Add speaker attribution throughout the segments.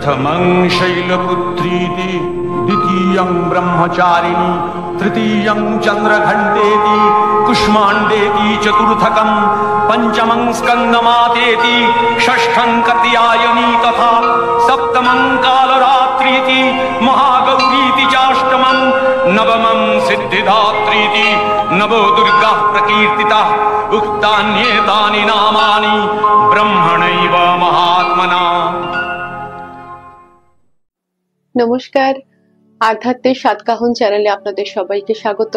Speaker 1: प्रथमं शैलपुत्रीति, द्वितीयं ब्रह्मचारिणी, तृतीयं चंद्रघंटेति, कुष्मांडेति, चतुर्थकं पंचमं स्कंदमातेति, षष्ठं कात्यायनी तथा सप्तमं कालरात्रीति, महागौरीति चाष्टमं, नवमं सिद्धिदात्रीति, नवो दुर्गा प्रकीर्तिता। उक्तान्येतानि नामानि ब्रह्मणैव महात्मना।
Speaker 2: নমস্কার, আধ্যাত্মের সাতকাহন চ্যানেলে আপনাদের সবাইকে স্বাগত।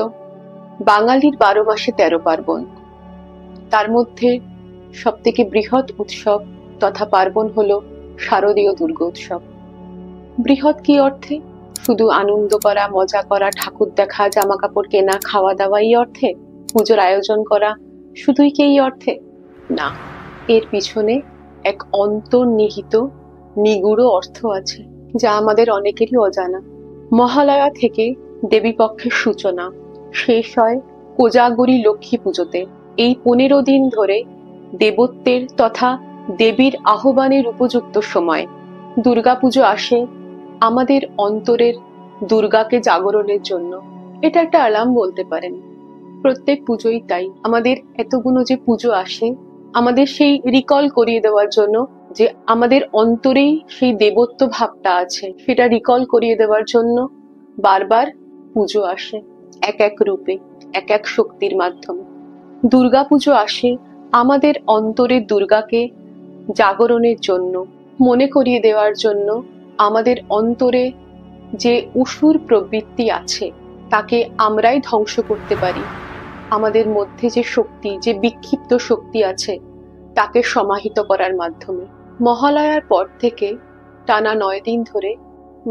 Speaker 2: বাঙালির 12 মাসে 13 পার্বণ, তার মধ্যে সবথেকে বৃহৎ উৎসব তথা পার্বণ হলো শারদীয় দুর্গোৎসব। বৃহৎ কি অর্থে? শুধু আনন্দ করা, মজা করা, ঠাকুর দেখা, জামা কাপড় কেনা, খাওয়া দাওয়া এই অর্থে? পুজোর আয়োজন করা শুধুই কি এই অর্থে? না, এর পিছনে এক অন্তর্নিহিত নিগূঢ় অর্থ আছে, যা আমাদের অনেকেরই অজানা। মহালয়া থেকে দেবীপক্ষের সূচনা, শেষ হয় কোজাগরী লক্ষ্মী পুজোতে। এই 15 দিন ধরে দেবত্বের তথা দেবীর আহ্বানের উপযুক্ত সময় দুর্গাপুজো আসে আমাদের অন্তরের দুর্গাকে জাগরণের জন্য। এটা একটা অ্যালার্ম বলতে পারেন। প্রত্যেক পুজোই তাই, আমাদের এতগুলো যে পুজো আসে আমাদের সেই রিকল করিয়ে দেওয়ার জন্য যে আমাদের অন্তরেই সেই দেবত্ব ভাবটা আছে, সেটা রিকল করিয়ে দেওয়ার জন্য বারবার পুজো আসে, এক এক রূপে, এক এক শক্তির মাধ্যমে। দুর্গা পুজো আসে আমাদের অন্তরের দুর্গাকে জাগরণের জন্য, মনে করিয়ে দেওয়ার জন্য আমাদের অন্তরে যে অসুর প্রবৃত্তি আছে তাকে আমরাই ধ্বংস করতে পারি। আমাদের মধ্যে যে শক্তি, যে বিক্ষিপ্ত শক্তি আছে তাকে সমাহিত করার মাধ্যমে। মহালয়ার পর থেকে টানা 9 দিন ধরে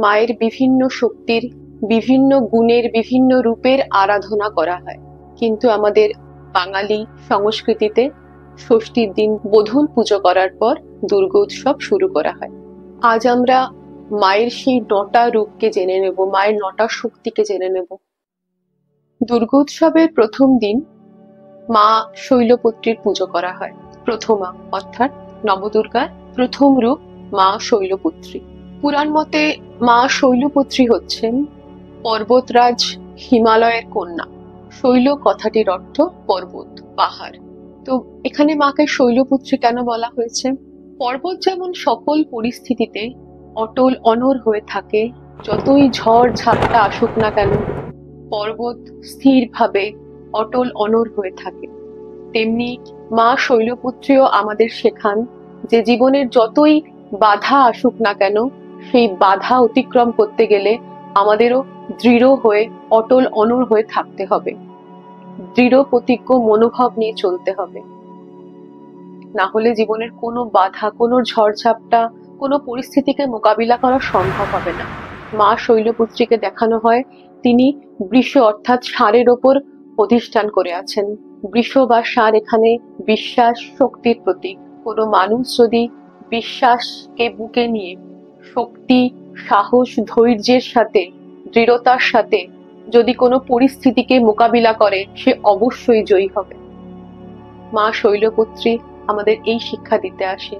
Speaker 2: মায়ের বিভিন্ন শক্তির, বিভিন্ন গুণের, বিভিন্ন রূপের আরাধনা করা হয়। কিন্তু আমাদের বাঙালি সংস্কৃতিতে ষষ্ঠীর দিন বোধন পুজো করার পর দুর্গোৎসব শুরু করা হয়। আজ আমরা মায়ের সেই 9টা রূপকে জেনে নেব, মায়ের 9টা শক্তিকে জেনে নেব। দুর্গোৎসবের প্রথম দিন মা শৈলপুত্রীর পুজো করা হয়। প্রথমা অর্থাৎ নবদুর্গার প্রথম রূপ মা শৈলপুত্রী। পুরাণ মতে মা শৈলপুত্রী হচ্ছেন পর্বতরাজ হিমালয়ের কন্যা। শৈল কথাটির অর্থ পর্বত, পাহাড়। তো এখানে মাকে শৈলপুত্রী কেন বলা হয়েছে? পর্বত যেমন সকল পরিস্থিতিতে অটল অনড় হয়ে থাকে, যতই ঝড় ঝাপটা আসুক না কেন পর্বত স্থিরভাবে অটল অনড় হয়ে থাকে, তেমনি মা শৈলপুত্রীও আমাদের শেখান যে জীবনের যতই বাধা আসুক না কেন সেই বাধা অতিক্রম করতে গেলে আমাদেরও দৃঢ় হয়ে অটল অনড় হয়ে থাকতে হবে, দৃঢ় প্রতিজ্ঞ মনোভাব নিয়ে চলতে হবে। না হলে জীবনের কোনো বাধা, কোনো ঝড়ঝাপটা, কোনো পরিস্থিতিকে মোকাবিলা করা সম্ভব হবে না। মা শৈলপুত্রীকে দেখানো হয় তিনি বৃষ অর্থাৎ ষাঁড়ের ওপর অধিষ্ঠান করে আছেন। বৃষ বা ষাঁড় এখানে বিশ্বাস, শক্তির প্রতীক। কোনো মানুষ যদি বিশ্বাসকে বুকে নিয়ে শক্তি, সাহস, ধৈর্যের সাথে, দৃঢ়তার সাথে যদি কোনো পরিস্থিতিকে মোকাবিলা করে সে অবশ্যই জয়ী হবে। মা শৈলপুত্রী আমাদের এই শিক্ষা দিতে আসে।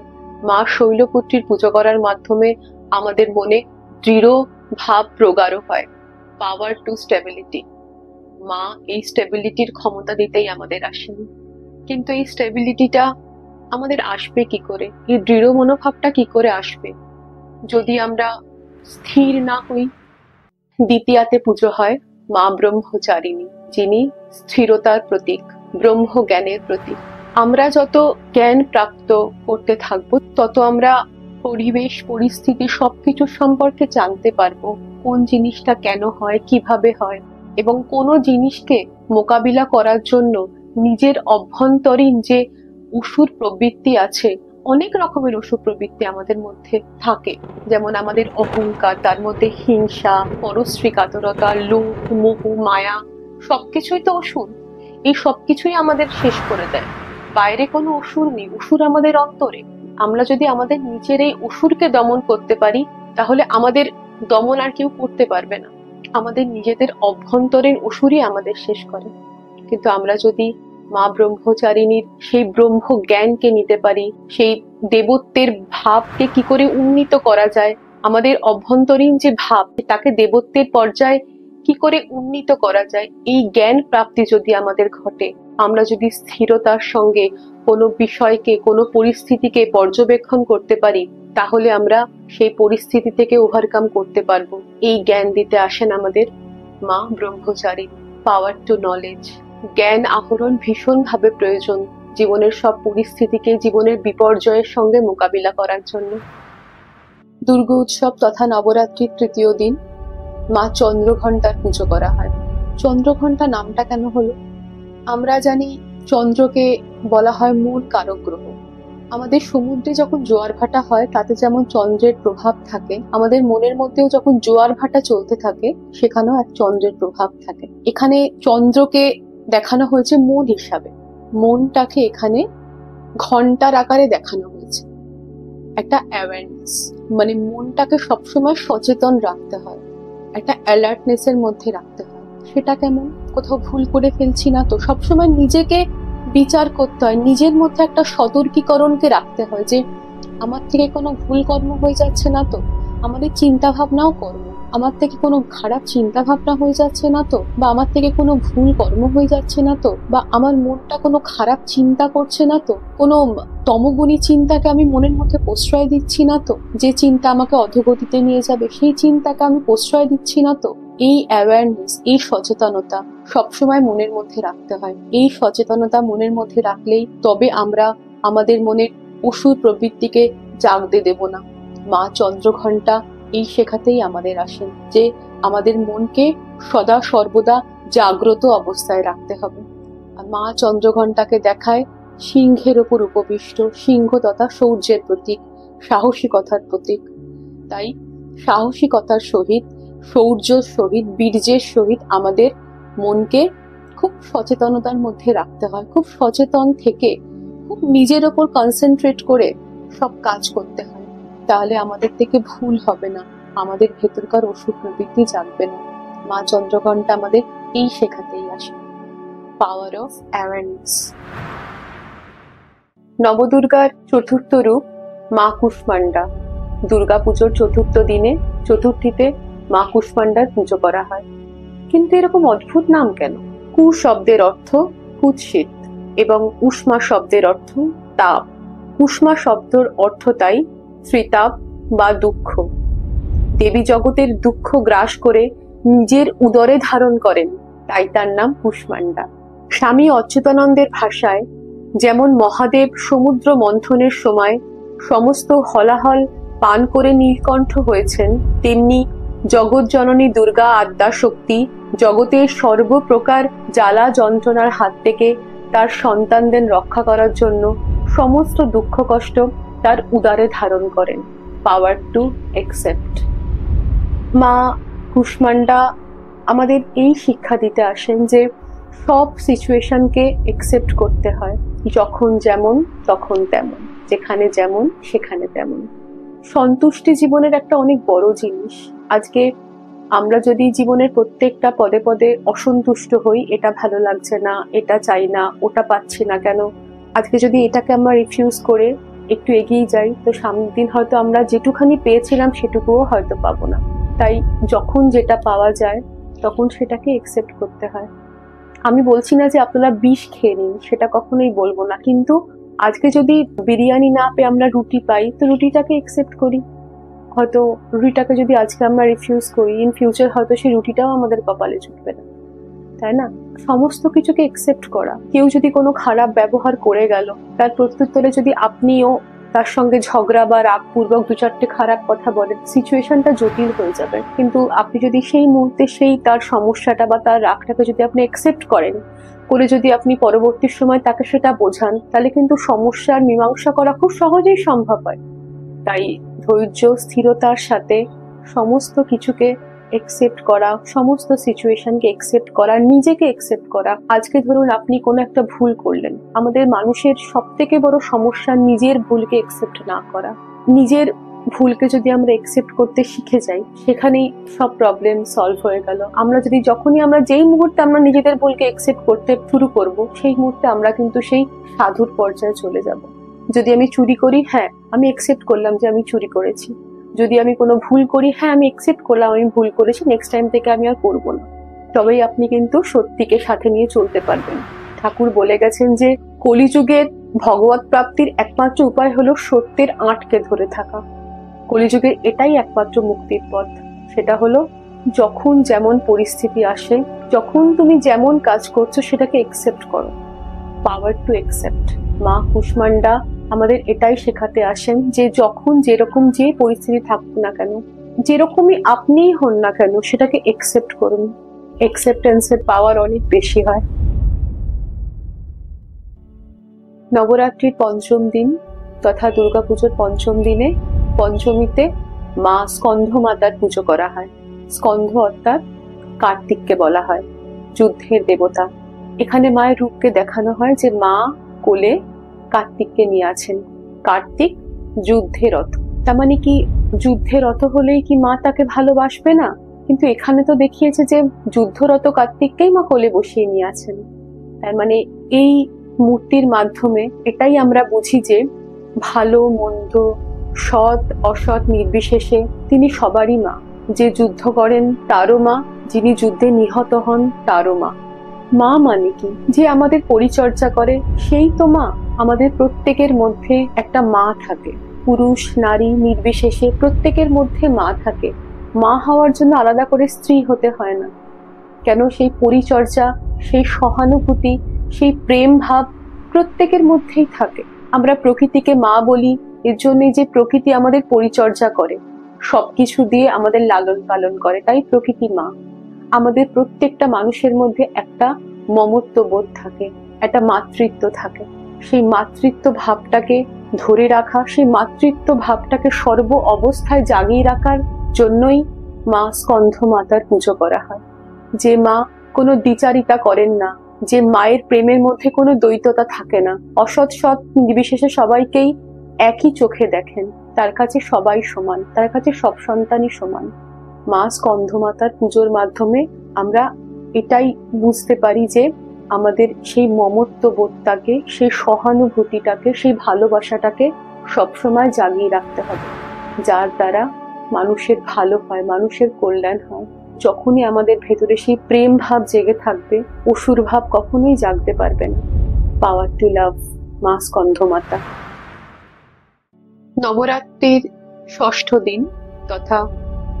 Speaker 2: মা শৈলপুত্রীর পুজো করার মাধ্যমে আমাদের মনে দৃঢ় ভাব প্রগাঢ় হয়, পাওয়ার টু স্টেবিলিটি। মা এই স্টেবিলিটির ক্ষমতা দিতেই আমাদের আসেন। কিন্তু এই স্টেবিলিটিটা আমাদের আসবে কি করে? এই দৃঢ় মনোভাবটা কি করে আসবে যদি আমরা স্থির না হই? দ্বিতীয়াতে পুজো হয় মা ব্রহ্মচারিণী, যিনি স্থিরতার প্রতীক, ব্রহ্ম জ্ঞানের প্রতীক। আমরা যত জ্ঞান প্রাপ্ত করতে থাকবো তত আমরা পরিবেশ, পরিস্থিতি সবকিছু সম্পর্কে জানতে পারবো, কোন জিনিসটা কেন হয়, কিভাবে হয়, এবং কোনো জিনিসকে মোকাবিলা করার জন্য নিজের অভ্যন্তরীণ যে অসুর প্রবৃত্তি আছে, অনেক রকমের অসুর প্রবৃত্তি আমাদের মধ্যে থাকে, যেমন আমাদের অহংকার, তার মধ্যে হিংসা, পরশ্রী কাতরতা, লোভ, মোহ, মায়া, সবকিছুই তো অসুর। এই সবকিছুই আমাদের শেষ করে দেয়। বাইরে কোনো অসুর নেই, অসুর আমাদের অন্তরে। আমরা যদি আমাদের নিজের এই অসুরকে দমন করতে পারি তাহলে আমাদের দমন আর কেউ করতে পারবে না। আমাদের নিজেদের অভ্যন্তরীণ অসুরই আমাদের শেষ করে। কিন্তু আমরা যদি মা ব্রহ্মচারিণীর সেই ব্রহ্ম জ্ঞানকে নিতে পারি, সেই দেবত্বের ভাবকে কি করে উন্নীত করা যায় আমাদের অভ্যন্তরীণ যে ভাব, তাকে দেবত্বের পর্যায়ে কি করে উন্নীত করা যায়, এই জ্ঞান প্রাপ্তি যদি আমাদের ঘটে, আমরা যদি স্থিরতার সঙ্গে কোনো বিষয়কে, কোনো পরিস্থিতিকে পর্যবেক্ষণ করতে পারি, তাহলে আমরা সেই পরিস্থিতি থেকে ওভারকাম করতে পারবো। এই জ্ঞান দিতে আসেন আমাদের মা ব্রহ্মচারী। পাওয়ার টু নলেজ। জ্ঞান আহরণ ভীষণভাবে প্রয়োজন জীবনের সব পরিস্থিতিকে, জীবনের বিপর্যয়ের সঙ্গে মোকাবিলা করার জন্য। দুর্গা উৎসব তথা নবরাত্রির তৃতীয় দিন মা চন্দ্রঘণ্টার পুজো করা হয়। চন্দ্রঘণ্টা নামটা কেন হলো? আমরা জানি চন্দ্রকে বলা হয় মূল কারক গ্রহ। আমাদের সমুদ্রে যখন জোয়ার ভাটা হয়, তাতে যেমন চন্দ্রের প্রভাব থাকে, আমাদের মনের মধ্যেও যখন জোয়ার ভাটা চলতে থাকে, সেখানেও এক চন্দ্রের প্রভাব থাকে। এখানে চন্দ্রকে দেখানো হয়েছে মন হিসাবে, মনটাকে এখানে ঘন্টার আকারে দেখানো হয়েছে। একটা অ্যাওয়ারনেস, মানে মনটাকে সবসময় সচেতন রাখতে হয়, একটা অ্যালার্টনেস এর মধ্যে রাখতে হয়। সেটা কেমন? কোথাও ভুল করে ফেলছি না তো? সবসময় নিজেকে বিচার করতে হয়, নিজের মধ্যে একটা সতর্কীকরণকে রাখতে হয় যে আমার থেকে কোনো ভুল কর্ম হয়ে যাচ্ছে না তো, আমাদের চিন্তা ভাবনাও কর্ম, আমার থেকে কোনো খারাপ চিন্তা ভাবনা হয়ে যাচ্ছে না তো, বা আমার থেকে কোনো ভুল কর্ম হয়ে যাচ্ছে না তো, বা আমার মনটা কোনো খারাপ চিন্তা করছে না তো, কোনো তমগুণী চিন্তাকে আমি মনের মধ্যে প্রশ্রয় দিচ্ছি না তো, যে চিন্তা আমাকে অধোগতিতে নিয়ে যাবে সেই চিন্তাকে আমি প্রশ্রয় দিচ্ছি না তো। এই অ্যাওয়ারনেস, এই সচেতনতা সবসময় মনের মধ্যে রাখতে হয়। এই সচেতনতা মনের মধ্যে রাখলেই তবে আমরা আমাদের মনের অসুর প্রবৃত্তিকে জাগতে দেব না। মা চন্দ্রঘণ্টা এই শেখাতেই আমাদের আসেন যে আমাদের মনকে সদা সর্বদা জাগ্রত অবস্থায় রাখতে হবে। মা চন্দ্রঘণ্টাকে দেখায় সিংহের ওপর উপবিষ্ট, সিংহ তথা শৌর্যের প্রতীক, সাহসিকতার প্রতীক। তাই সাহসিকতার সহিত, শৌর্যের সহিত, বীর্যের সহিত আমাদের মনকে খুব সচেতনতার মধ্যে রাখতে হয়। খুব সচেতন থেকে খুব নিজের ওপর কনসেন্ট্রেট করে সব কাজ করতে হয়। তাহলে আমাদের থেকে ভুল হবে না, আমাদের ভেতরকার অসুখ প্রবৃত্তি জাগবে না। মা চন্দ্রঘণ্টা আমাদের এই শেখাতেই আসে, পাওয়ার অফ অ্যাওয়ারনেস। নবদুর্গার চতুর্থ রূপ মা কুষ্মান্ডা। দুর্গাপুজোর চতুর্থ দিনে, চতুর্থীতে মা কুষ্মান্ডার পুজো করা হয়। কিন্তু এরকম অদ্ভুত নাম কেন? কু শব্দের অর্থ কুৎসিত এবং উষ্মা শব্দের অর্থ তাপ। উষ্মা শব্দের অর্থ তাই ত্রিতাপ বা দুঃখ। দেবী জগতের দুঃখ গ্রাস করে নিজের উদরে ধারণ করেন, তাই তার নাম কুষ্মান্ডা। স্বামী অচ্যুতানন্দের ভাষায় যেমন মহাদেব সমুদ্র মন্থনের সময় সমস্ত হলাহল পান করে নীলকণ্ঠ হয়েছেন, তেমনি জগৎ জননী দুর্গা আদ্যা শক্তি জগতের সর্বপ্রকার জ্বালা যন্ত্রণার হাত থেকে তার সন্তানদের রক্ষা করার জন্য সমস্ত দুঃখ কষ্ট তার উদারে ধারণ করেন। পাওয়ার টু অ্যাকসেপ্ট। মা কুষ্মান্ডা আমাদের এই শিক্ষা দিতে আসেন যে সব সিচুয়েশনকে অ্যাকসেপ্ট করতে হয়, যখন যেমন তখন তেমন, যেখানে যেমন সেখানে তেমন। সন্তুষ্টি জীবনের একটা অনেক বড় জিনিস। আজকে আমরা যদি জীবনের প্রত্যেকটা পদে পদে অসন্তুষ্ট হই, এটা ভালো লাগছে না, এটা চাই না, ওটা পাচ্ছি না কেন, আজকে যদি এটাকে আমরা রিফিউজ করে একটু এগিয়ে যাই, তো সামনের দিন হয়তো আমরা যেটুখানি পেয়েছিলাম সেটুকুও হয়তো পাবো না। তাই যখন যেটা পাওয়া যায় তখন সেটাকে অ্যাকসেপ্ট করতে হয়। আমি বলছি না যে আপনারা বিষ খেয়ে নিন, সেটা কখনোই বলবো না, কিন্তু আজকে যদি বিরিয়ানি না পেয়ে আমরা রুটি পাই, তো রুটিটাকে অ্যাকসেপ্ট করি। হয়তো রুটিটাকে যদি আজকে আমরা রিফিউজ করি, ইন ফিউচার হয়তো সেই রুটিটাও আমাদের কপালে জুটবে না, তাই না? সমস্ত কিছুকে অ্যাকসেপ্ট করা। কেউ যদি কোনো খারাপ ব্যবহার করে গেল, তার প্রত্যুত্তরে যদি আপনিও তার সঙ্গে ঝগড়া বা রাগপূর্বক দু চারটে খারাপ কথা বলেন, সিচুয়েশনটা জটিল হয়ে যাবে। কিন্তু আপনি যদি সেই মুহূর্তে সেই তার সমস্যাটা বা তার রাগটাকে যদি আপনি অ্যাকসেপ্ট করেন, করে যদি আপনি পরবর্তী সময় তাকে সেটা বোঝান, তাহলে কিন্তু সমস্যার মীমাংসা করা খুব সহজেই সম্ভব হয়। তাই ধৈর্য, স্থিরতার সাথে সমস্ত কিছুকে একসেপ্ট করা, সমস্ত সিচুয়েশনকে একসেপ্ট করা, নিজেকে একসেপ্ট করা। আজকে ধরুন আপনি কোনো একটা ভুল করলেন, আমাদের মানুষের সব থেকে বড় সমস্যা নিজের ভুলকে একসেপ্ট না করা। নিজের ভুলকে যদি আমরা একসেপ্ট করতে শিখে যাই, সেখানেই সব প্রবলেম সলভ হয়ে গেল। আমরা যদি যেই মুহূর্তে আমরা নিজেদের ভুলকে একসেপ্ট করতে শুরু করব, সেই মুহূর্তে আমরা কিন্তু সেই সাধুর পর্যায়ে চলে যাব। যদি আমি চুরি করি, হ্যাঁ আমি একসেপ্ট করলাম যে আমি চুরি করেছি, যদি আমি কোনো ভুল করি, হ্যাঁ আমি একসেপ্ট করলাম আমি ভুল করেছি, নেক্সট টাইম থেকে আমি আর করবো না, তবেই আপনি কিন্তু সত্যিকে সাথে নিয়ে চলতে পারবেন। ঠাকুর বলে গেছেন যে কলিযুগের ভগবত প্রাপ্তির একমাত্র উপায় হলো সত্যের আঁটকে ধরে থাকা। কলিযুগের এটাই একমাত্র মুক্তির পথ। সেটা হলো যখন যেমন পরিস্থিতি আসে, যখন তুমি যেমন কাজ করছো সেটাকে একসেপ্ট করো। পাওয়ার টু একসেপ্ট। মা কুষ্মান্ডা আমাদের এটাই শেখাতে আসেন যে যখন যেরকম যে পরিস্থিতি থাকুক না কেন, যেরকমই আপনিই হন না কেন, সেটাকে একসেপ্ট করুন। একসেপ্টেন্সের পাওয়ার অনেক বেশি হয়। নবরাত্রির পঞ্চম দিন তথা দুর্গাপুজোর পঞ্চম দিনে পঞ্চমীতে মা স্কন্ধ মাতার পুজো করা হয়। স্কন্ধ অর্থাৎ কার্তিককে বলা হয়, যুদ্ধের দেবতা। এখানে মায়ের রূপকে দেখানো হয় যে মা কোলে কার্তিককে নিয়ে আছেন। কার্তিক যুদ্ধে রত, তার মানে কি যুদ্ধে রত হলেই কি মা তাকে ভালোবাসবে না? কিন্তু এখানে তো দেখিয়েছে যে যুদ্ধরত কার্তিককেই মা কোলে বসিয়ে নিয়ে আছেন। তার মানে এই মূর্তির মাধ্যমে এটাই আমরা বুঝি যে ভালো মন্দ, সৎ অসৎ নির্বিশেষে তিনি সবারই মা। যে যুদ্ধ করেন তারও মা, যিনি যুদ্ধে নিহত হন তারও মা। মা মানে কি? যে আমাদের পরিচর্যা করে সেই তো মা। আমাদের প্রত্যেকের মধ্যে একটা মা থাকে, পুরুষ নারী নির্বিশেষে প্রত্যেকের মধ্যে মা থাকে। মা হওয়ার জন্য আলাদা করে স্ত্রী হতে হয় না। কেন? সেই পরিচর্যা, সেই সহানুভূতি, সেই প্রেম ভাব প্রত্যেকের মধ্যেই থাকে। আমরা প্রকৃতিকে মা বলি এর জন্য যে প্রকৃতি আমাদের পরিচর্যা করে, সবকিছু দিয়ে আমাদের লালন পালন করে, তাই প্রকৃতি মা। আমাদের প্রত্যেকটা মানুষের মধ্যে একটা মমত্ব বোধ থাকে, একটা মাতৃত্ব থাকে। সেই মাতৃত্ব ভাবটাকে ধরে রাখা, সেই মাতৃত্ব ভাবটাকে সর্ব অবস্থায় জাগিয়ে রাখার জন্যই মা স্কন্ধ মাতার পুজো করা হয়। যে মা কোনো দ্বিচারিতা করেন না, যে মায়ের প্রেমের মধ্যে কোনো দ্বৈততা থাকে না, অসৎ সৎ নির্বিশেষে সবাইকেই একই চোখে দেখেন, তার কাছে সবাই সমান, তার কাছে সব সন্তানই সমান। মা স্কন্ধ মাতার পুজোর মাধ্যমে আমরা এটাই বুঝতে পারি যে আমাদের সেই মমত্ব বোধটাকে, সেই সহানুভূতিটাকে, সেই ভালোবাসাটাকে সবসময় জাগিয়ে রাখতে হবে, যার দ্বারা মানুষের ভালো হয়, মানুষের কল্যাণ হয়। যখনই আমাদের ভেতরে সেই প্রেম ভাব জেগে থাকবে, অসুর ভাব কখনোই জাগতে পারবে না। পাওয়ার টু লাভ, মা স্কন্ধ মাতা। নবরাত্রির ষষ্ঠ দিন তথা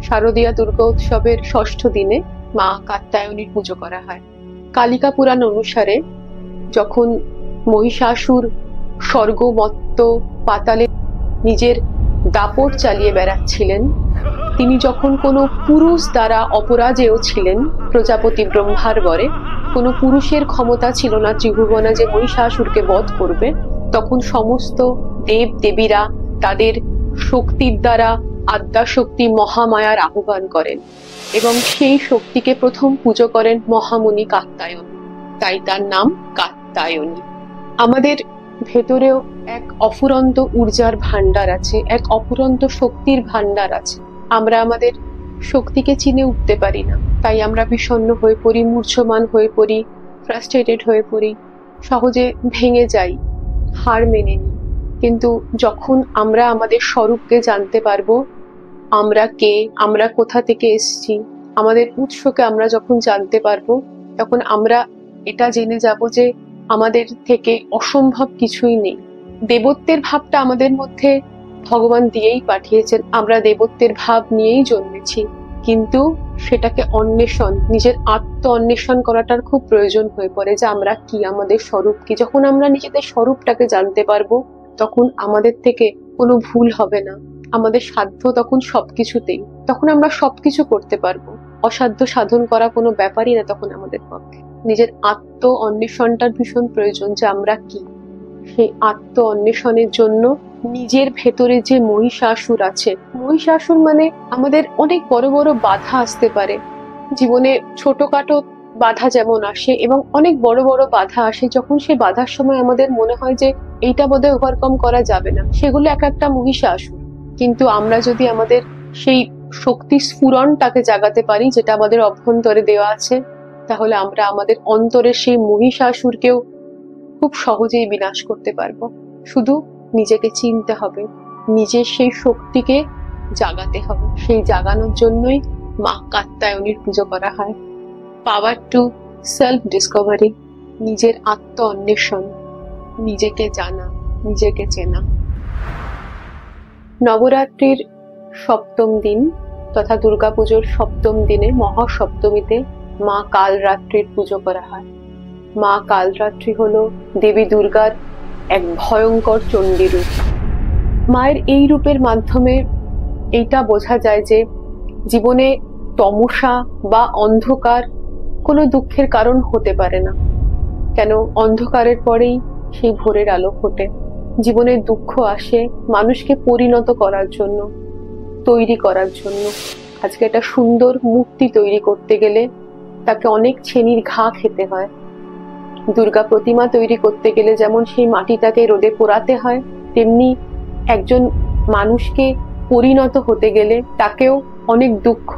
Speaker 2: শারদীয়া দুর্গা উৎসবের ষষ্ঠ দিনে মা কাত্যায়নীর পুজো করা হয়। কালিকা পুরাণ অনুসারে যখন মহিষাসুর স্বর্গমত্ত পাতালে নিজের দাপট চালিয়ে বেড়াচ্ছিলেন, তিনি যখন কোনো পুরুষ দ্বারা অপরাজেয় ছিলেন, প্রজাপতি ব্রহ্মার বরে কোনো পুরুষের ক্ষমতা ছিল না ত্রিভুবনে যে মহিষাসুরকে বধ করবে, তখন সমস্ত দেব দেবীরা তাদের শক্তির দ্বারা আদ্যা শক্তি মহামায়ার আহ্বান করেন এবং সেই শক্তিকে প্রথম পুজো করেন মহামুনি কাত্যায়ন, তাই তার নাম কাত্যায়নী। আমাদের ভেতরেও এক অফুরন্ত ঊর্জার ভান্ডার আছে, এক অফুরন্ত শক্তির ভান্ডার আছে। আমরা আমাদের শক্তিকে চিনে উঠতে পারি না, তাই আমরা বিষণ্ণ হয়ে পড়ি, মূর্ছমান হয়ে পড়ি, ফ্রাস্ট্রেটেড হয়ে পড়ি, সহজে ভেঙে যাই, হার মেনে নিই। কিন্তু যখন আমরা আমাদের স্বরূপকে জানতে পারবো, আমরা কে, আমরা কোথা থেকে এসেছি, আমাদের উৎসকে আমরা যখন জানতে পারবো, তখন আমরা এটা জেনে যাব যে আমাদের থেকে অসম্ভব কিছুই নেই। দেবত্বের ভাবটা আমাদের মধ্যে ভগবান দিয়েই পাঠিয়েছেন, আমরা দেবত্বের ভাব নিয়েই জন্মেছি, কিন্তু সেটাকে অন্বেষণ, নিজের আত্ম অন্বেষণ করাটার খুব প্রয়োজন হয়ে পড়ে যে আমরা কি, আমাদের স্বরূপ কি। যখন আমরা নিজেদের স্বরূপটাকে জানতে পারবো, তখন আমাদের থেকে কোনো ভুল হবে না, আমাদের সাধ্য তখন সবকিছুতেই, তখন আমরা সবকিছু করতে পারবো। অসাধ্য সাধন করা কোনো ব্যাপারই না তখন আমাদের পক্ষে। নিজের আত্ম অন্বেষণটার ভীষণ প্রয়োজন যে আমরা কি। সেই আত্ম অন্বেষণের জন্য নিজের ভেতরে যে মহিষাসুর আছে, মহিষাসুর মানে আমাদের অনেক বড় বড় বাধা আসতে পারে জীবনে, ছোটখাটো বাধা যেমন আসে এবং অনেক বড় বড় বাধা আসে, যখন সেই বাধার সময় আমাদের মনে হয় যে এইটা বোধহয় ওভারকাম করা যাবে না, সেগুলো এক একটা মহিষাসুর। কিন্তু আমরা যদি আমাদের সেই শক্তি স্ফুরণটাকে জাগাতে পারি যেটা আমাদের অভ্যন্তরে দেওয়া আছে, তাহলে আমরা আমাদের অন্তরের সেই মহিষাসুরকেও খুব সহজেই বিনাশ করতে পারবো। শুধু নিজেকে চিনতে হবে, নিজের সেই শক্তিকে জাগাতে হবে। সেই জাগানোর জন্যই মা কাত্যায়নীর পুজো করা হয়। পাওয়ার টু সেলফ ডিসকভারি, নিজের আত্ম অন্বেষণ, নিজেকে জানা, নিজেকে চেনা। নবরাত্রির সপ্তম দিন তথা দুর্গাপুজোর সপ্তম দিনে মহাসপ্তমীতে মা কালরাত্রির পুজো করা হয়। মা কালরাত্রি হলো দেবী দুর্গার এক ভয়ঙ্কর চণ্ডী রূপ। মায়ের এই রূপের মাধ্যমে এইটা বোঝা যায় যে জীবনে তমসা বা অন্ধকার কোনো দুঃখের কারণ হতে পারে না। কেন, অন্ধকারের পরেই সেই ভোরের আলো ফোটে। জীবনে দুঃখ আসে মানুষকে পরিণত করার জন্য, তৈরি করার জন্য। আজকে একটা সুন্দর মূর্তি তৈরি করতে গেলে তাকে অনেক ছেনির ঘা খেতে হয়। দুর্গা প্রতিমা তৈরি করতে গেলে যেমন সেই মাটিটাকে রোদে পোড়াতে হয়, তেমনি একজন মানুষকে পরিণত হতে গেলে তাকেও অনেক দুঃখ,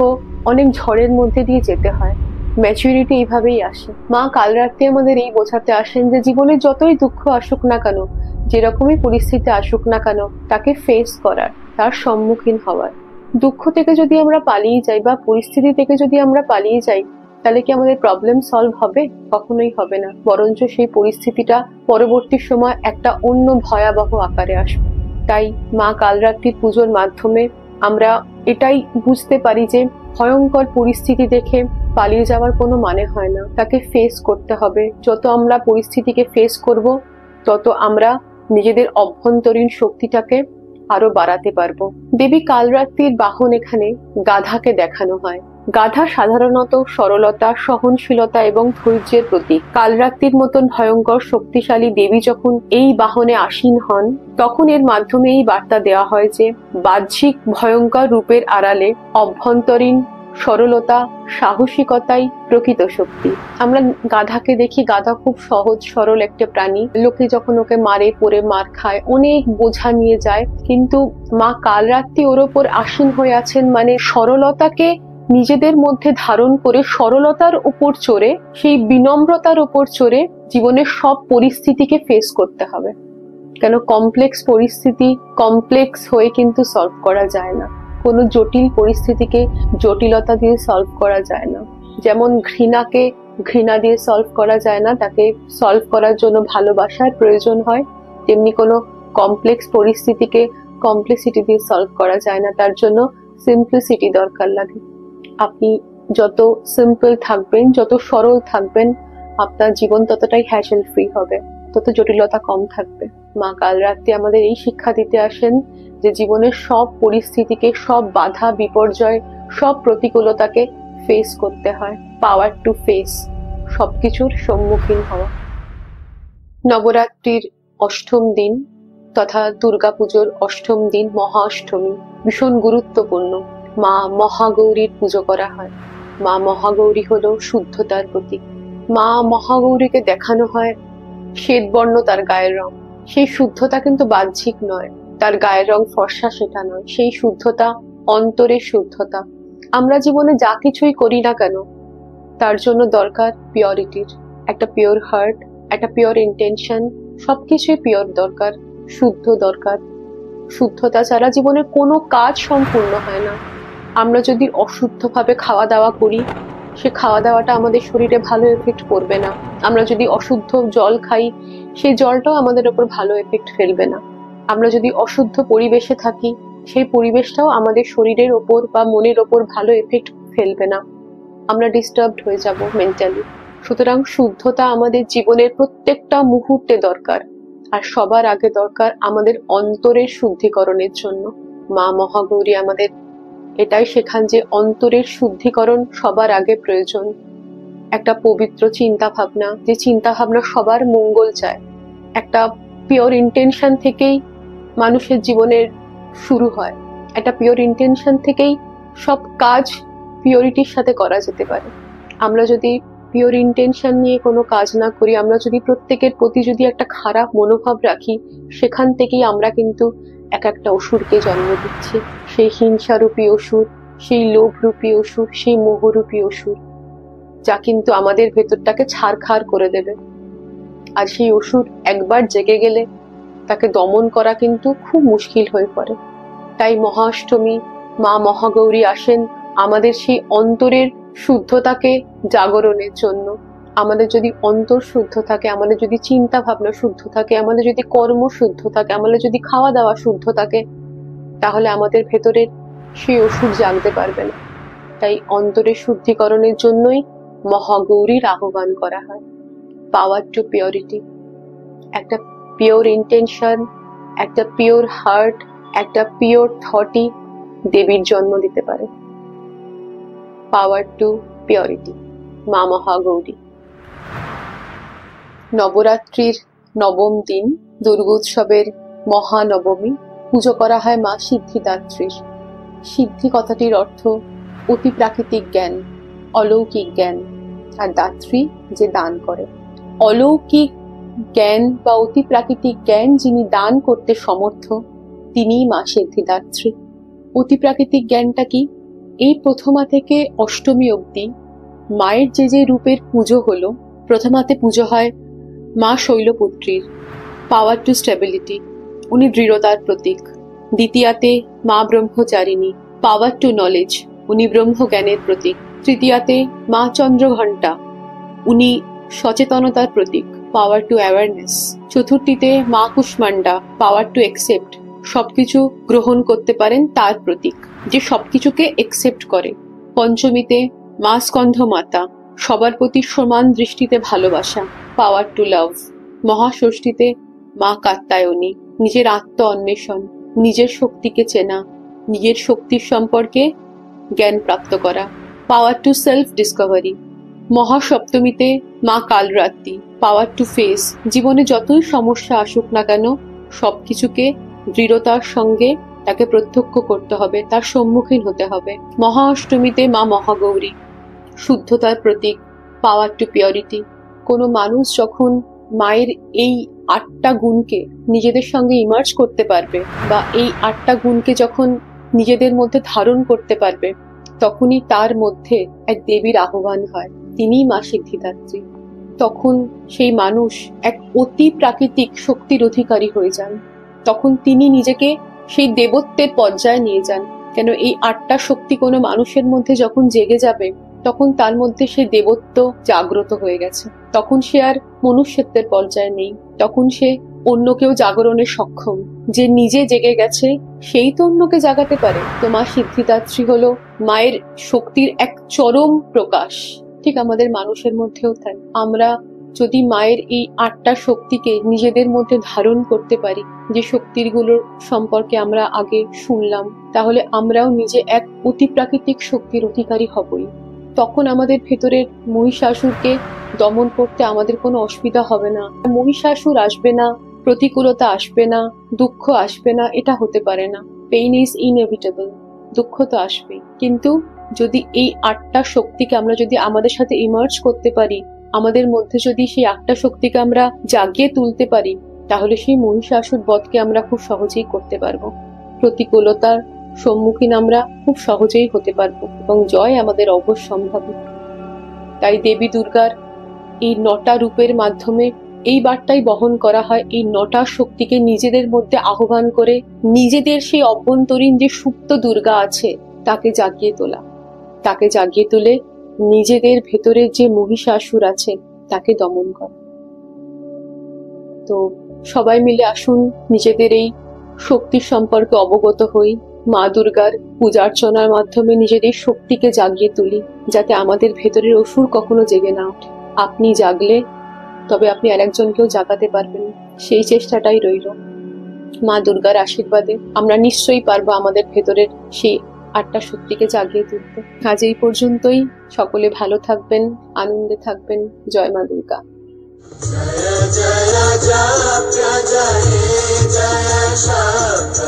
Speaker 2: অনেক ঝড়ের মধ্যে দিয়ে যেতে হয়। ম্যাচুরিটি এইভাবেই আসে। মা কালরাত্রি আমাদের এই বোঝাতে আসেন যে জীবনে যতই দুঃখ আসুক না কেন, যেরকমই পরিস্থিতি আসুক না কেন, তাকে ফেস করার, তার সম্মুখীন হওয়ার। দুঃখ থেকে যদি আমরা পালিয়ে যাই বা পরিস্থিতি থেকে যদি আমরা পালিয়ে যাই, তাহলে কি আমাদের প্রবলেম সলভ হবে? কখনোই হবে না। বরঞ্চ সেই পরিস্থিতিটা পরবর্তী সময় একটা অন্য ভয়াবহ আকারে আসবে। তাই মা কালরাত্রির পুজোর মাধ্যমে আমরা এটাই বুঝতে পারি যে ভয়ঙ্কর পরিস্থিতি দেখে পালিয়ে যাওয়ার কোনো মানে হয় না, তাকে ফেস করতে হবে। যত আমরা পরিস্থিতিকে ফেস করব, তত আমরা নিজেদের অভ্যন্তরীণ শক্তিটাকে আরো বাড়াতে পারবো। দেবী কালরাত্রির বাহন এখানে গাধাকে দেখানো হয়। গাধা সাধারণত সরলতা, সহনশীলতা এবং ধৈর্যের প্রতীক। কালরাত্রির মতন ভয়ঙ্কর শক্তিশালী দেবী যখন এই বাহনে আসীন হন, তখন এর মাধ্যমে এই বার্তা দেওয়া হয় যে বাহ্যিক ভয়ঙ্কর রূপের আড়ালে অভ্যন্তরীণ সরলতা, সাহসিকতাই প্রকৃত শক্তি। আমরা গাধাকে দেখি, গাধা খুব সহজ সরল একটা প্রাণী। লোকে যখন ওকে মারে, পরে মার খায়, অনেক বোঝা নিয়ে যায়, কিন্তু মা কালরাত্রি ওর ওপর আসীন হয়ে আছেন, মানে সরলতাকে নিজেদের মধ্যে ধারণ করে, সরলতার উপর চড়ে, সেই বিনম্রতার উপর চড়ে জীবনের সব পরিস্থিতিকে ফেস করতে হবে। কেন, কমপ্লেক্স পরিস্থিতি কমপ্লেক্স হয়ে কিন্তু সলভ করা যায় না। কোনো জটিল পরিস্থিতিকে জটিলতা দিয়ে সলভ করা যায় না। যেমন ঘৃণাকে ঘৃণা দিয়ে সলভ করা যায় না, তাকে সলভ করার জন্য ভালোবাসার প্রয়োজন হয়, তেমনি কোনো কমপ্লেক্স পরিস্থিতিকে কমপ্লেক্সিটি দিয়ে সলভ করা যায় না, তার জন্য সিম্পলিসিটি দরকার লাগে। আপনি যত সিম্পল থাকবেন, যত সরল থাকবেন, আপনার জীবন ততটাই হ্যাসেল ফ্রি হবে, তত জটিলতা কম থাকবে। মা কালরাত্রি আমাদের এই শিক্ষা দিতে আসেন যে জীবনের সব পরিস্থিতিকে, সব বাধা বিপর্যয়, সব প্রতিকূলতাকে ফেস করতে হয়। পাওয়ার টু ফেস, সবকিছুর সম্মুখীন হওয়া। নবরাত্রির অষ্টম দিন তথা দুর্গাপুজোর অষ্টম দিন মহাষ্টমী ভীষণ গুরুত্বপূর্ণ। মা মহাগৌরীর পুজো করা হয়। মা মহাগৌরী হলো শুদ্ধতার প্রতীক। মা মহাগৌরীকে দেখানো হয় শ্বেতবর্ণ তার গায়ের রং। সেই শুদ্ধতা কিন্তু বাহ্যিক নয়, তার গায়ের রং ফর্সা সেটা নয়, সেই শুদ্ধতা অন্তরের শুদ্ধতা। আমরা জীবনে যা কিছুই করি না কেন, তার জন্য দরকার পিওরিটির, একটা পিওর হার্ট, একটা পিওর ইন্টেনশন, সবকিছুই পিওর দরকার, শুদ্ধ দরকার। শুদ্ধতা ছাড়া জীবনের কোনো কাজ সম্পূর্ণ হয় না। আমরা যদি অশুদ্ধভাবে খাওয়া দাওয়া করি, সে খাওয়া দাওয়াটা আমাদের শরীরে ভালো এফেক্ট করবে না। আমরা যদি অশুদ্ধ জল খাই, সেই জলটাও আমাদের উপর ভালো এফেক্ট ফেলবে না। আমরা যদি অশুদ্ধ পরিবেশে থাকি, সেই পরিবেশটাও আমাদের শরীরের ওপর বা মনের ওপর ভালো এফেক্ট ফেলবে না। আমরা ডিস্টার্বড হয়ে যাব মেন্টালি। সুতরাং শুদ্ধতা আমাদের জীবনের প্রত্যেকটা মুহূর্তে দরকার। আর সবার আগে দরকার আমাদের অন্তরের শুদ্ধিকরণের জন্য। মা মহাগৌরী আমাদের এটাই শেখান যে অন্তরের শুদ্ধিকরণ সবার আগে প্রয়োজন। একটা পবিত্র চিন্তা ভাবনা, যে চিন্তা ভাবনা সবার মঙ্গল চায়, একটা পিওর ইন্টেনশন থেকেই মানুষের জীবনের শুরু হয়। একটা পিওর ইন্টেনশন থেকেই সব কাজ পিওরিটির সাথে করা যেতে পারে। আমরা যদি পিওর ইন্টেনশন নিয়ে কোনো কাজ না করি, আমরা যদি প্রত্যেকের প্রতি যদি একটা খারাপ মনোভাব রাখি, সেখান থেকেই আমরা কিন্তু এক একটা অসুরকে জন্ম দিচ্ছি। সেই হিংসারূপী অসুর, সেই লোভরূপী অসুর, সেই মোহরূপী অসুর, যা কিন্তু আমাদের ভেতরটাকে ছারখার করে দেবে। আর সেই অসুর একবার জেগে গেলে তাকে দমন করা কিন্তু খুব মুশকিল হয়ে পড়ে। তাই মহাষ্টমী মা মহাগৌরী আসেন আমাদের সেই অন্তরের শুদ্ধতাকে জাগরণের জন্য। আমাদের যদি অন্তর শুদ্ধ থাকে, আমাদের যদি চিন্তা ভাবনা শুদ্ধ থাকে, আমাদের যদি কর্ম শুদ্ধ থাকে, আমাদের যদি খাওয়া দাওয়া শুদ্ধ থাকে, তাহলে আমাদের ভেতরের সেই অসুর জাগতে পারবে না। তাই অন্তরের শুদ্ধিকরণের জন্যই মহাগৌরীর আহ্বান করা হয়। পাওয়ার টু পিওরিটি, একটা পিওর ইন্টেনশন, একটা পিওর হার্ট, একটা পিওর থটই দেবীর জন্ম দিতে পারে। পাওয়ার টু পিওরিটি, মা মহাগৌরী। নবরাত্রির নবম দিন, দুর্গোৎসবের মহানবমী, পুজো করা হয় মা সিদ্ধিদাত্রীর। সিদ্ধি কথাটির অর্থ অতি প্রাকৃতিক জ্ঞান, অলৌকিক জ্ঞান, আর দাত্রী যে দান করে। অলৌকিক জ্ঞান বা অতি প্রাকৃতিক জ্ঞান যিনি দান করতে সমর্থ, তিনিই মা সিদ্ধিদাত্রী। অতি প্রাকৃতিক জ্ঞানটা কি? এই প্রথমা থেকে অষ্টমী অবধি মায়ের যে যে রূপের পুজো হলো, প্রথমাতে পুজো হয় মা শৈলপুত্রীর, পাওয়ার টু স্টেবিলিটি, উনি দৃঢ়তার প্রতীক। দ্বিতীয়াতে মা ব্রহ্মচারিণী, পাওয়ার টু নলেজ, উনি ব্রহ্মজ্ঞানের প্রতীক। তৃতীয়াতে মা চন্দ্রঘণ্টা, উনি সচেতনতার প্রতীক, পাওয়ার টু অ্যাওয়ারনেস। চতুর্থীতে মা কুষ্মান্ডা, পাওয়ার টু একসেপ্ট, সবকিছু গ্রহণ করতে পারেন তার প্রতীক, যে সবকিছুকে একসেপ্ট করে। পঞ্চমীতে মা স্কন্ধ মাতা, সবার প্রতি সমান দৃষ্টিতে ভালোবাসা, পাওয়ার টু লাভ। মহাষষ্ঠীতে মা কাত্যায়নী, নিজের আত্ম অন্বেষণ, নিজের শক্তিকে চেনা, নিজের শক্তির সম্পর্কে জ্ঞান প্রাপ্ত করা, পাওয়ার টু সেলফ ডিসকভারি। মহাসপ্তমীতে মা কালরাত্রি, পাওয়ার টু ফেস, জীবনে যতই সমস্যা আসুক না কেন সবকিছুকে দৃঢ়তার সঙ্গে তাকে প্রত্যক্ষ করতে হবে, তার সম্মুখীন হতে হবে। মহা অষ্টমীতে মা মহাগৌরী, শুদ্ধতার প্রতীক, পাওয়ার টু পিওরিটি। কোনো মানুষ যখন মায়ের এই 8টা গুণকে নিজেদের সঙ্গে ইমার্জ করতে পারবে, বা এই 8টা গুণকে যখন নিজেদের মধ্যে ধারণ করতে পারবে, তখনই তার মধ্যে এক দেবীর আহ্বান হয়, তিনিই মা সিদ্ধিদাত্রী। তখন সেই মানুষ এক অতি প্রাকৃতিক শক্তির অধিকারী হয়ে যান। তখন তিনি নিজেকে সেই দেবত্বের পর্যায়ে নিয়ে যান। কেন, এই 8টা শক্তি কোনো মানুষের মধ্যে যখন জেগে যাবে, তখন তার মধ্যে সেই দেবত্ব জাগ্রত হয়ে গেছে। তখন সে আর মনুষ্যত্বের পর্যায়ে নেই, তখন সে অন্যকেও জাগরণে সক্ষম। যে নিজে জেগে গেছে সেই তো অন্যকে জাগাতে পারে। তো মা সিদ্ধিদাত্রী হলো মায়ের শক্তির এক চরম প্রকাশ। ঠিক আমাদের মানুষের মধ্যেও তাই। আমরা যদি মায়ের এই 8টা শক্তিকে নিজেদের মধ্যে ধারণ করতে পারি, যে শক্তিগুলোর সম্পর্কে আমরা আগে শুনলাম, তাহলে আমরাও নিজে এক অতি প্রাকৃতিক শক্তির অধিকারী হবই। তখন আমাদের ভেতরের মহিষাসুরকে দমন করতে আমাদের কোনো অসুবিধা হবে না। মহিষাসুর আসবে না, প্রতিকূলতা আসবে না, দুঃখ আসবে না, এটা হতে পারে না। পেইন ইজ ইনএভিটেবল, দুঃখ তো আসবেই। কিন্তু যদি এই 8টা শক্তিকে আমরা যদি আমাদের সাথে ইমার্জ করতে পারি, আমাদের মধ্যে যদি সেই 8টা শক্তিকে আমরা জাগিয়ে তুলতে পারি, তাহলে সেই মহিষাসুর বধকে আমরা খুব সহজেই করতে পারবো। প্রতিকূলতার সম্মুখীন আমরা খুব সহজেই হতে পারবো এবং জয় আমাদের অবশ্যম্ভাবী। তাই দেবী দুর্গার এই 9টা রূপের মাধ্যমে এই বার্তাই বহন করা হয়, এই 9টা শক্তিকে নিজেদের মধ্যে আহ্বান করে নিজেদের সেই অভ্যন্তরীণ যে সুপ্ত দুর্গা আছে তাকে জাগিয়ে তোলা, তাকে জাগিয়ে তুলে নিজেদের ভেতরে যে মহিষাসুর আছে তাকে দমন করা। তো সবাই মিলে আসুন নিজেদের এই শক্তির সম্পর্কে অবগত হই, মা দুর্গার পূজার্চনার মাধ্যমে নিজেদের শক্তিকে জাগিয়ে তুলি, যাতে আমাদের ভেতরের অসুর কখনো জেগে না ওঠে। আপনি জাগলে তবে আপনি আরেকজনকেও জাগাতে পারবেন, সেই চেষ্টাটাই রইল। মা দুর্গার আশীর্বাদে আমরা নিশ্চয়ই পারবো আমাদের ভেতরের সেই 8টা শক্তিকে জাগিয়ে তুলতে। আজ এই পর্যন্তই। সকলে ভালো থাকবেন, আনন্দে থাকবেন। জয় মা দুর্গা।
Speaker 3: जय जय जय जय जय शब्द